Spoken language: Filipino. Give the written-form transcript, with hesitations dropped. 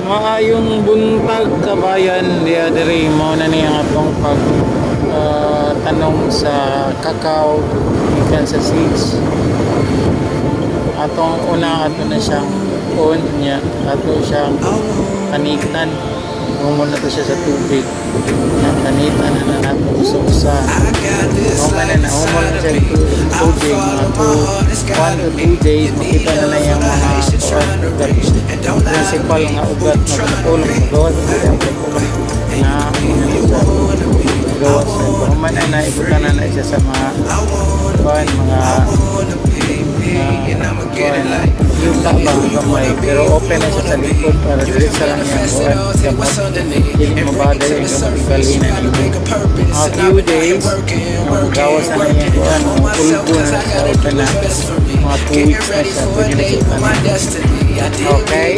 Maayong buntag kabayan diya diri mao na ni ang atong pag tanong sa kakao gikan sa seeds. Atong una ato na siyang on niya, ato siyang kanitan. Humol na to siya sa tubig. Kanitan na nato usa-usa. Humol na siya sa tubig mga 1 to 2 days makita na yung mga principal nga ugat na pinatulong magawa sa gawa sa human ay naibutan na siya sa mga yuta ba gamay pero open na siya sa likod para diretsa lang yan hindi mabada yung kamatigalina a few days gawas na yan pulbo na siya open na mga 2 weeks na siya pwede na siya okay.